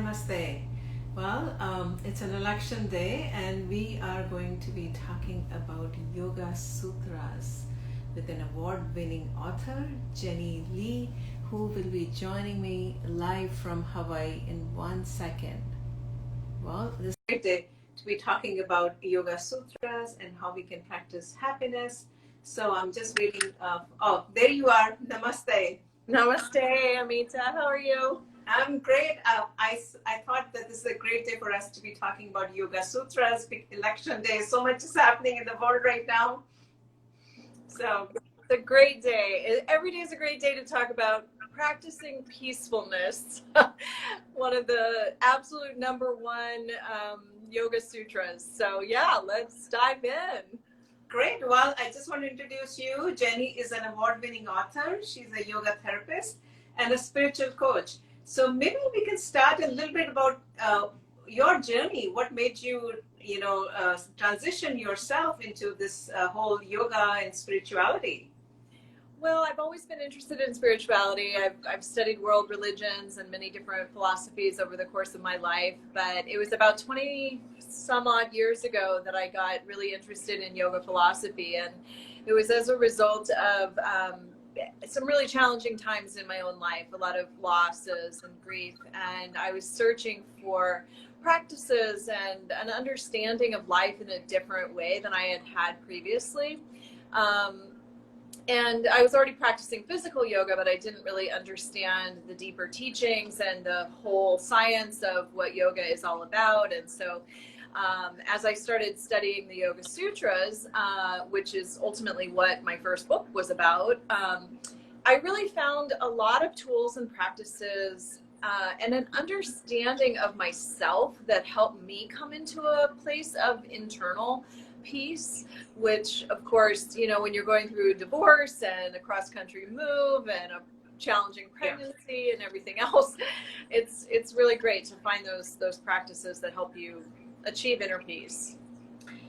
Namaste. Well, it's an election day, and we are going to be talking about Yoga Sutras with an award-winning author, Jennie Lee, who will be joining me live from Hawaii in 1 second. Well, this is a great day to be talking about Yoga Sutras and how we can practice happiness. So I'm just waiting. Oh, there you are. Namaste. Namaste, Amita. How are you? I'm great. I thought that this is a great day for us to be talking about Yoga Sutras, big election day. So much is happening in the world right now. So it's a great day. Every day is a great day to talk about practicing peacefulness. One of the absolute number one Yoga Sutras. So yeah, let's dive in. Great. Well, I just want to introduce you. Jennie is an award-winning author. She's a yoga therapist and a spiritual coach. So maybe we can start a little bit about your journey. What made you, transition yourself into this whole yoga and spirituality? Well, I've always been interested in spirituality. I've studied world religions and many different philosophies over the course of my life, but it was about 20 some odd years ago that I got really interested in yoga philosophy, and it was as a result of some really challenging times in my own life, a lot of losses and grief, and I was searching for practices and an understanding of life in a different way than I had had previously. And I was already practicing physical yoga, but I didn't really understand the deeper teachings and the whole science of what yoga is all about. And so as I started studying the Yoga Sutras, which is ultimately what my first book was about, I really found a lot of tools and practices and an understanding of myself that helped me come into a place of internal peace, which of course, when you're going through a divorce and a cross-country move and a challenging pregnancy and everything else, it's really great to find those practices that help you achieve inner peace.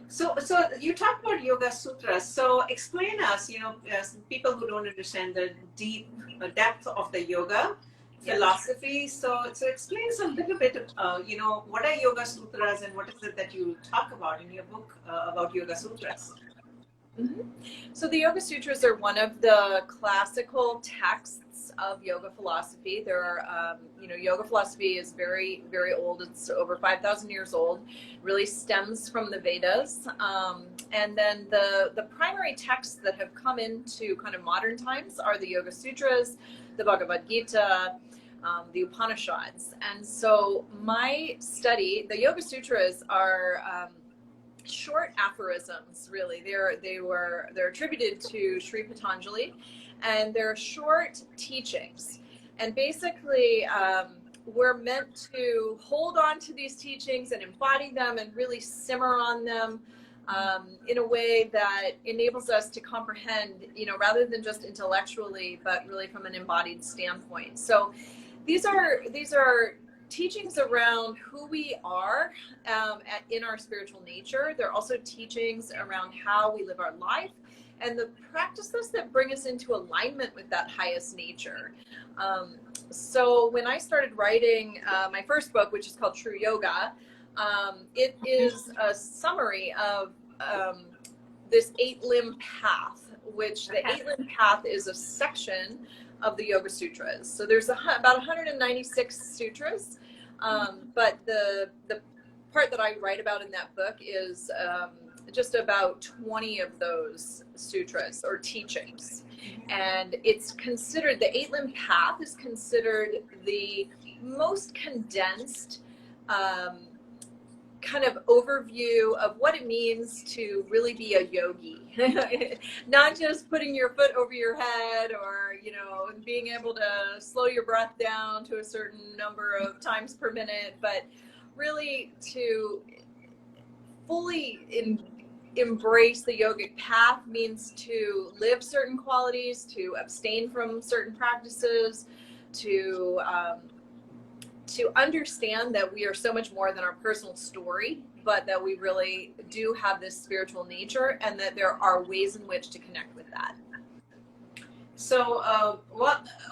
So you talk about Yoga Sutras. So explain us, people who don't understand the depth of the yoga philosophy. So explain us a little bit, what are Yoga Sutras and what is it that you talk about in your book about Yoga Sutras? Mm-hmm. So the Yoga Sutras are one of the classical texts of yoga philosophy. There are, yoga philosophy is very, very old. It's over 5,000 years old. It really stems from the Vedas. And then the primary texts that have come into kind of modern times are the Yoga Sutras, the Bhagavad Gita, the Upanishads. And so my study, the Yoga Sutras are short aphorisms, really. They're attributed to Sri Patanjali, and they're short teachings. And basically, we're meant to hold on to these teachings and embody them and really simmer on them in a way that enables us to comprehend, rather than just intellectually, but really from an embodied standpoint. So these are teachings around who we are in our spiritual nature. They're also teachings around how we live our life and the practices that bring us into alignment with that highest nature. So when I started writing my first book, which is called True Yoga, it is a summary of this 8-limb path, which the 8-limb path is a section of the Yoga Sutras. So there's about 196 sutras, but the part that I write about in that book is just about 20 of those sutras or teachings. And it's considered, the 8-limb path is considered the most condensed kind of overview of what it means to really be a yogi. Not just putting your foot over your head or, being able to slow your breath down to a certain number of times per minute, but really to fully embrace the yogic path means to live certain qualities, to abstain from certain practices, to understand that we are so much more than our personal story, but that we really do have this spiritual nature and that there are ways in which to connect with that. So,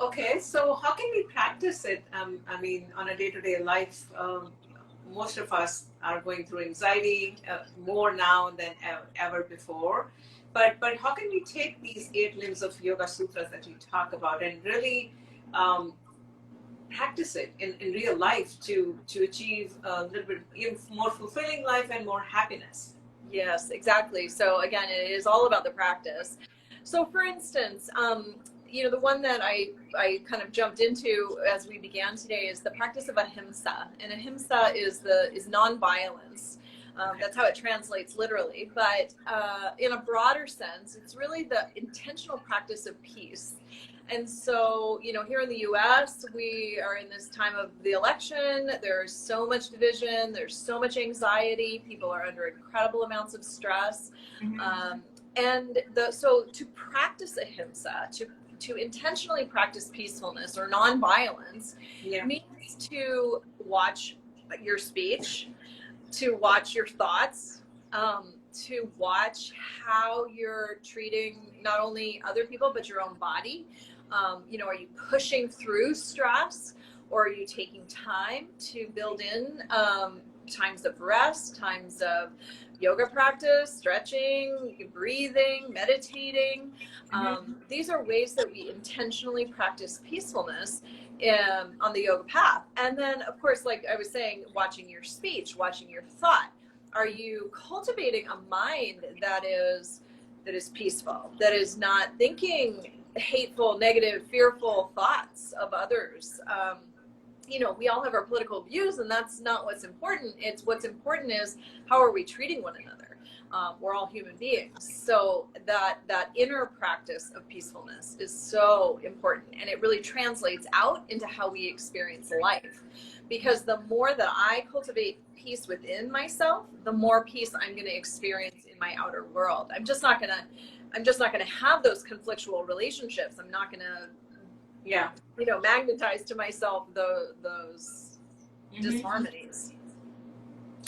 okay, so how can we practice it? I mean, on a day-to-day life, most of us are going through anxiety more now than ever before. But how can we take these 8 limbs of Yoga Sutras that you talk about and really um, practice it in real life to achieve a little bit more fulfilling life and more happiness? Yes, exactly. So again, it is all about the practice. So for instance, the one that I kind of jumped into as we began today is the practice of Ahimsa. And Ahimsa is nonviolence. That's how it translates literally. But in a broader sense, it's really the intentional practice of peace. And so, here in the US, we are in this time of the election. There's so much division. There's so much anxiety. People are under incredible amounts of stress. Mm-hmm. So to practice ahimsa, to intentionally practice peacefulness or nonviolence, means to watch your speech, to watch your thoughts, to watch how you're treating not only other people, but your own body. Are you pushing through stress, or are you taking time to build in times of rest, times of yoga practice, stretching, breathing, meditating? These are ways that we intentionally practice peacefulness on the yoga path. And then, of course, like I was saying, watching your speech, watching your thought. Are you cultivating a mind that is peaceful, that is not thinking hateful, negative, fearful thoughts of others? We all have our political views, and that's not what's important. It's what's important is how are we treating one another? We're all human beings. So that inner practice of peacefulness is so important, and it really translates out into how we experience life. Because the more that I cultivate peace within myself, the more peace I'm going to experience in my outer world. I'm just not going to have those conflictual relationships. I'm not going to, magnetize to myself those disharmonies.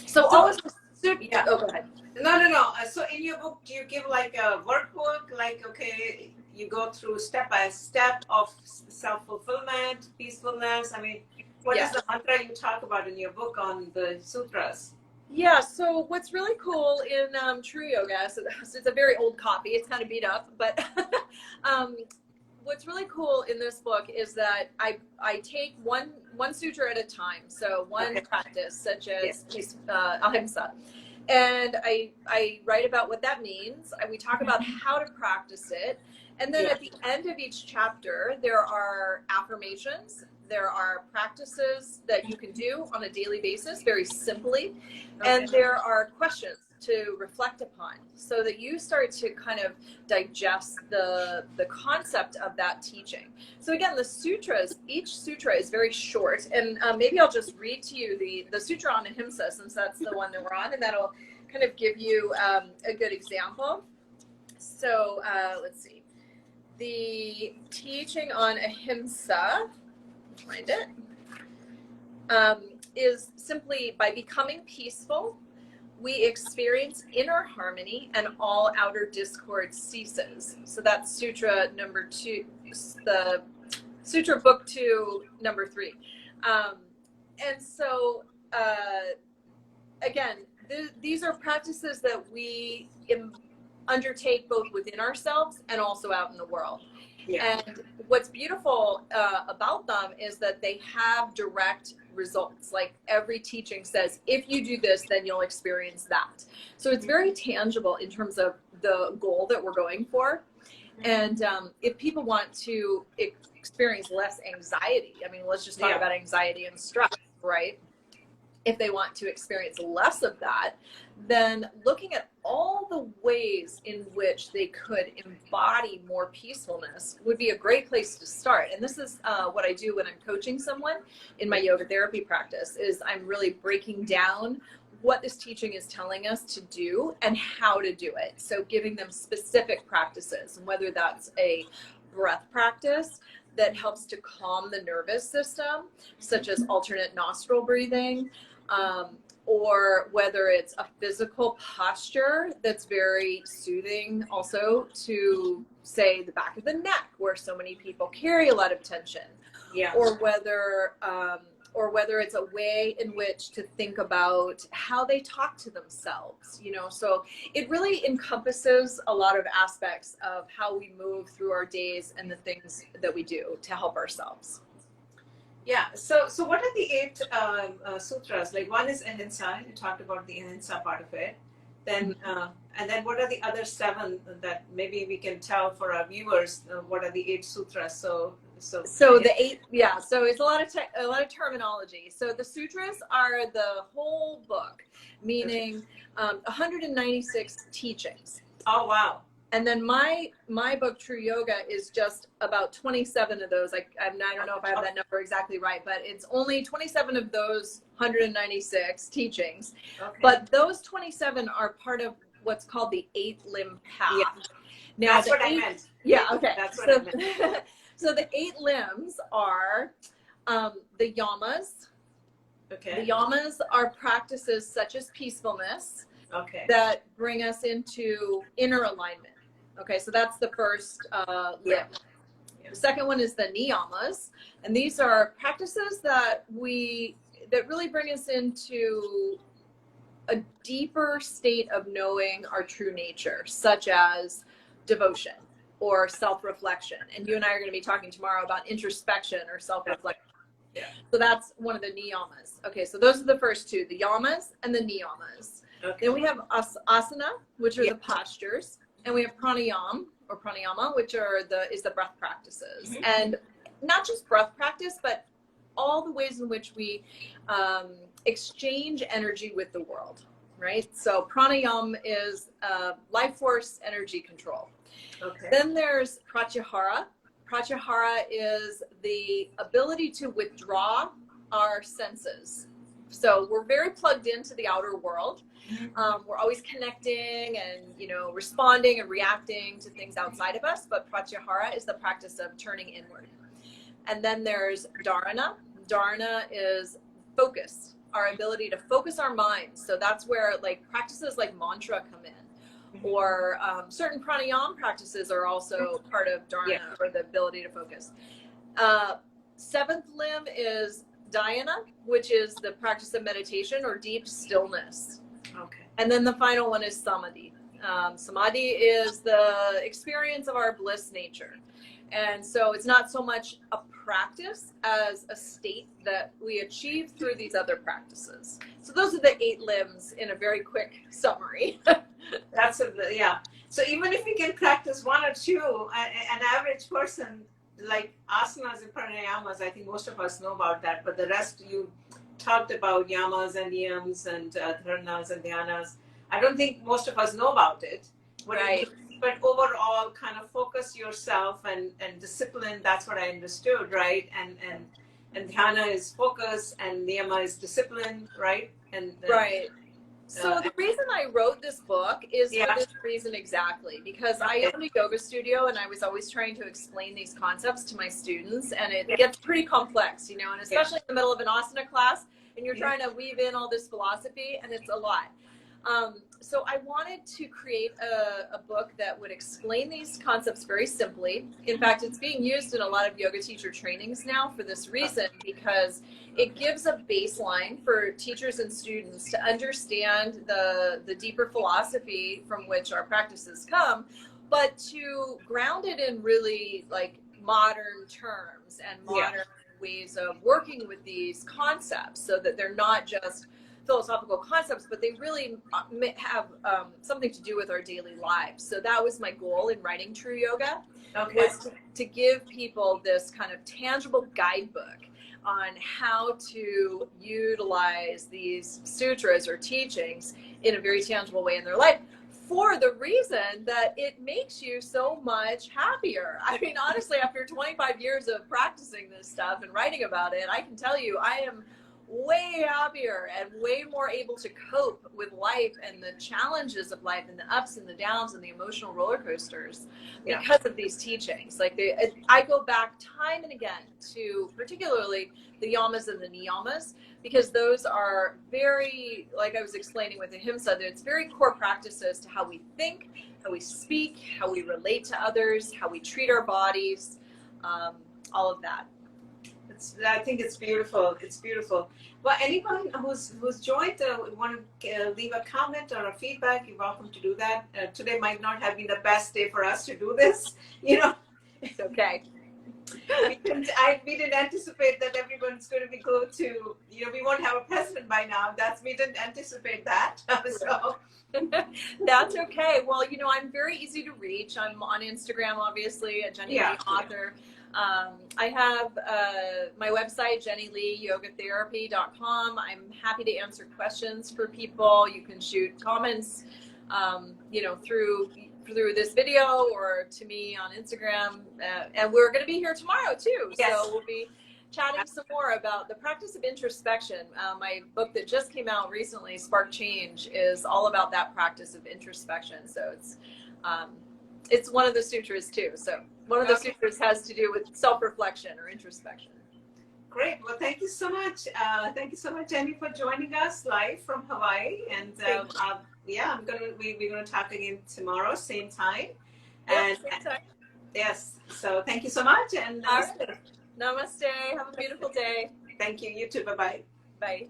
So all of this, oh, go ahead. No. So in your book, do you give like a workbook? Like, okay, you go through step by step of self-fulfillment, peacefulness. I mean, what is the mantra you talk about in your book on the sutras? Yeah, so what's really cool in True Yoga, so it's a very old copy, it's kind of beat up, but what's really cool in this book is that I take one sutra at a time, so one practice, such as Ahimsa, and I write about what that means. We talk about how to practice it, and then at the end of each chapter, there are affirmations. There are practices that you can do on a daily basis, very simply, and there are questions to reflect upon, so that you start to kind of digest the concept of that teaching. So again, the sutras, each sutra is very short, and maybe I'll just read to you the sutra on Ahimsa, since that's the one that we're on, and that'll kind of give you a good example. So let's see. The teaching on Ahimsa, find it, is simply by becoming peaceful, we experience inner harmony and all outer discord ceases. So that's sutra number 2, the sutra book 2, number 3. And so, again, these are practices that we undertake both within ourselves and also out in the world. And what's beautiful about them is that they have direct results. Like every teaching says, if you do this, then you'll experience that. So it's very tangible in terms of the goal that we're going for. And if people want to experience less anxiety, I mean, let's just talk about anxiety and stress, right? If they want to experience less of that, then looking at all the ways in which they could embody more peacefulness would be a great place to start. And this is what I do when I'm coaching someone in my yoga therapy practice, is I'm really breaking down what this teaching is telling us to do and how to do it. So giving them specific practices, and whether that's a breath practice that helps to calm the nervous system, such as alternate nostril breathing, or whether it's a physical posture that's very soothing also to say, the back of the neck, where so many people carry a lot of tension, Yeah. or whether it's a way in which to think about how they talk to themselves, you know. So it really encompasses a lot of aspects of how we move through our days and the things that we do to help ourselves. Yeah. So what are the 8 sutras? Like, one is Ahimsa. You talked about the Ahimsa part of it. Then and then what are the other 7 that maybe we can tell for our viewers? What are the 8 sutras? So the 8, yeah. So it's a lot of terminology. So the sutras are the whole book, meaning 196 teachings. Oh wow! And then my book, True Yoga, is just about 27 of those. I don't know if I have that number exactly right, but it's only 27 of those 196 teachings. Okay. But those 27 are part of what's called the 8-limb path. Yeah. Now, that's what I meant. Yeah, okay. That's what I meant. So the 8 limbs are the yamas. Okay. The yamas are practices such as peacefulness that bring us into inner alignment. Okay, so that's the first limb. Yeah. The second one is the niyamas, and these are practices that really bring us into a deeper state of knowing our true nature, such as devotion or self-reflection. And you and I are going to be talking tomorrow about introspection or self-reflection. Yeah. So that's one of the niyamas. Okay, so those are the first 2, the yamas and the niyamas. Okay. Then we have asana, which are the postures, and we have pranayama, which is the breath practices. Mm-hmm. And not just breath practice, but all the ways in which we exchange energy with the world, right? So pranayama is life force energy control. Okay. Then there's Pratyahara. Pratyahara is the ability to withdraw our senses. So we're very plugged into the outer world. We're always connecting and, responding and reacting to things outside of us. But Pratyahara is the practice of turning inward. And then there's Dharana. Dharana is focus, our ability to focus our minds. So that's where practices like mantra come in. Or certain pranayama practices are also part of Dharana, or the ability to focus. 7th limb is Dhyana, which is the practice of meditation or deep stillness. Okay. And then the final one is Samadhi. Samadhi is the experience of our bliss nature. And so it's not so much a practice as a state that we achieve through these other practices. So those are the 8 limbs in a very quick summary. So even if we can practice 1 or 2, an average person, like asanas and pranayamas, I think most of us know about that, but the rest you talked about, yamas and niyamas and dharanas and dhyanas. I don't think most of us know about it. Right. But overall, kind of focus yourself and discipline. That's what I understood, right? And dhyana is focus, and niyama is discipline, right? Right. So the reason I wrote this book is for this reason exactly, because I own a yoga studio and I was always trying to explain these concepts to my students, and it gets pretty complex, and especially in the middle of an asana class, and you're trying to weave in all this philosophy, and it's a lot. So I wanted to create a book that would explain these concepts very simply. In fact, it's being used in a lot of yoga teacher trainings now for this reason, because it gives a baseline for teachers and students to understand the deeper philosophy from which our practices come, but to ground it in really modern terms and modern ways of working with these concepts, so that they're not just philosophical concepts, but they really have something to do with our daily lives. So that was my goal in writing True Yoga, was to give people this kind of tangible guidebook on how to utilize these sutras or teachings in a very tangible way in their life, for the reason that it makes you so much happier. I mean, honestly, after 25 years of practicing this stuff and writing about it, I can tell you I am way happier and way more able to cope with life and the challenges of life and the ups and the downs and the emotional roller coasters because of these teachings. Like I go back time and again to particularly the yamas and the niyamas, because those are very, like I was explaining with Ahimsa, that it's very core practices to how we think, how we speak, how we relate to others, how we treat our bodies, all of that. I think it's beautiful. It's beautiful. Well, anyone who's joined, want to leave a comment or a feedback, you're welcome to do that. Today might not have been the best day for us to do this. It's okay. We didn't anticipate that everyone's going to be go to, we won't have a president by now. We didn't anticipate that. So. That's okay. Well, I'm very easy to reach. I'm on Instagram, obviously, at Jennie Lee Author. I have my website, JennieLeeYogaTherapy.com. I'm happy to answer questions for people. You can shoot comments, through this video or to me on Instagram. And we're going to be here tomorrow too. Yes. So we'll be chatting some more about the practice of introspection. My book that just came out recently, Spark Change, is all about that practice of introspection. So it's one of the sutras too. So one of the sutras has to do with self-reflection or introspection. Great. Well, thank you so much. Thank you so much, Jennie, for joining us live from Hawaii. And we're gonna talk again tomorrow, same time. Same time. Yes. So thank you so much, and namaste. Namaste. Have a beautiful day. Thank you. You too. Bye-bye. Bye.